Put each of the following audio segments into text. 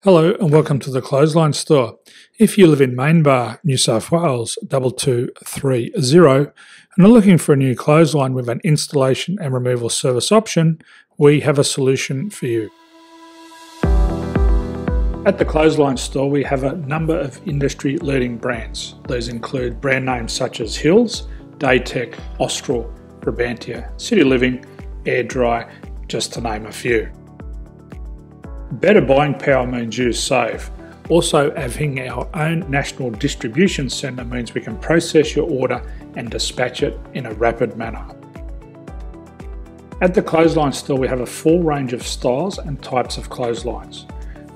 Hello and welcome to the Clothesline Store. If you live in Maianbar, New South Wales 2230 and are looking for a new clothesline with an installation and removal service option, we have a solution for you. At the Clothesline Store we have a number of industry-leading brands. These include brand names such as Hills, Daytech, Austral, Brabantia, City Living, Air Dry, just to name a few. Better buying power means you save. Also, having our own national distribution centre means we can process your order and dispatch it in a rapid manner. At the Clothesline Store we have a full range of styles and types of clotheslines.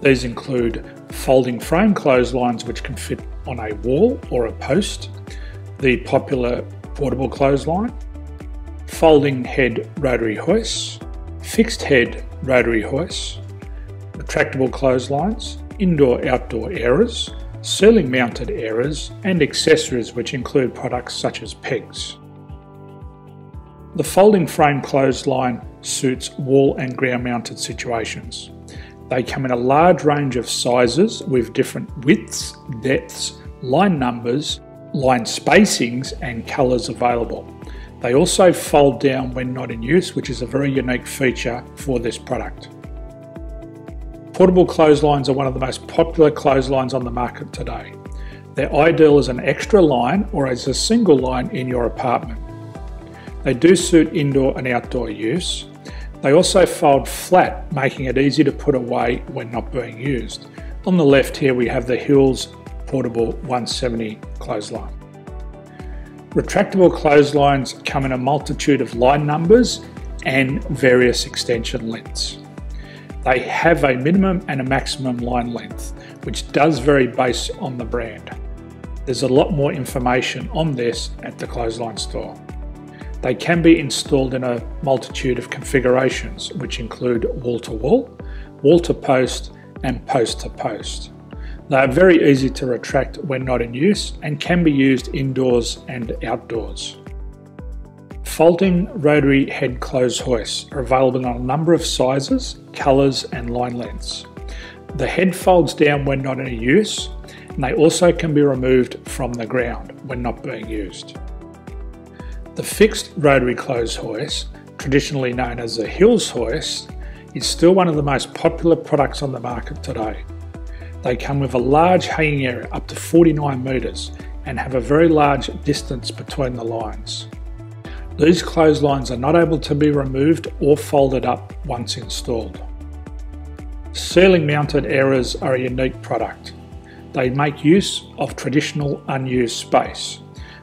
These include folding frame clotheslines which can fit on a wall or a post, the popular portable clothesline, folding head rotary hoists, fixed head rotary hoists, retractable clotheslines, indoor-outdoor airers, ceiling mounted airers and accessories which include products such as pegs. The folding frame clothesline suits wall and ground mounted situations. They come in a large range of sizes with different widths, depths, line numbers, line spacings and colours available. They also fold down when not in use, which is a very unique feature for this product. Portable clotheslines are one of the most popular clotheslines on the market today. They're ideal as an extra line or as a single line in your apartment. They do suit indoor and outdoor use. They also fold flat, making it easy to put away when not being used. On the left here we have the Hills Portable 170 clothesline. Retractable clotheslines come in a multitude of line numbers and various extension lengths. They have a minimum and a maximum line length, which does vary based on the brand. There's a lot more information on this at the Clothesline Store. They can be installed in a multitude of configurations, which include wall-to-wall, wall-to-post and post-to-post. They are very easy to retract when not in use and can be used indoors and outdoors. Folding rotary head clothes hoists are available in a number of sizes, colours and line lengths. The head folds down when not in use, and they also can be removed from the ground when not being used. The fixed rotary clothes hoist, traditionally known as the Hills hoist, is still one of the most popular products on the market today. They come with a large hanging area up to 49 metres and have a very large distance between the lines. These clotheslines are not able to be removed or folded up once installed. Ceiling mounted airers are a unique product. They make use of traditional unused space.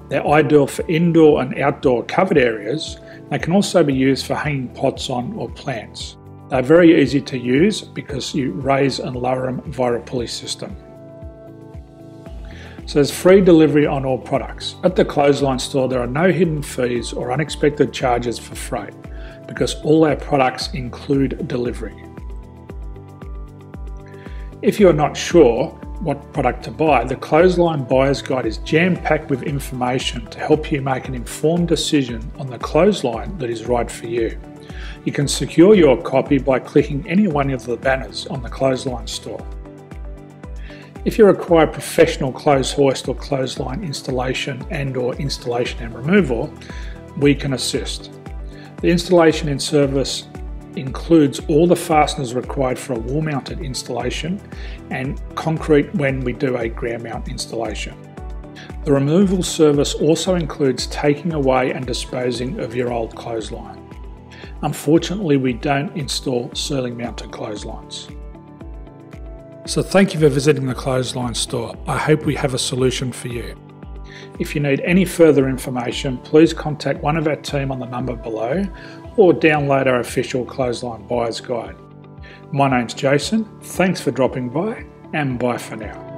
They're ideal for indoor and outdoor covered areas. They can also be used for hanging pots on or plants. They're very easy to use because you raise and lower them via a pulley system. So there's free delivery on all products. At the Clothesline Store there are no hidden fees or unexpected charges for freight because all our products include delivery. If you're not sure what product to buy, the Clothesline Buyer's Guide is jam-packed with information to help you make an informed decision on the clothesline that is right for you. You can secure your copy by clicking any one of the banners on the Clothesline Store. If you require professional clothes hoist or clothesline installation and/or installation and removal, we can assist. The installation and service includes all the fasteners required for a wall-mounted installation and concrete when we do a ground mount installation. The removal service also includes taking away and disposing of your old clothesline. Unfortunately, we don't install ceiling mounted clotheslines. So thank you for visiting the Clothesline Store. I hope we have a solution for you. If you need any further information, please contact one of our team on the number below or download our official Clothesline Buyer's Guide. My name's Jason, thanks for dropping by and bye for now.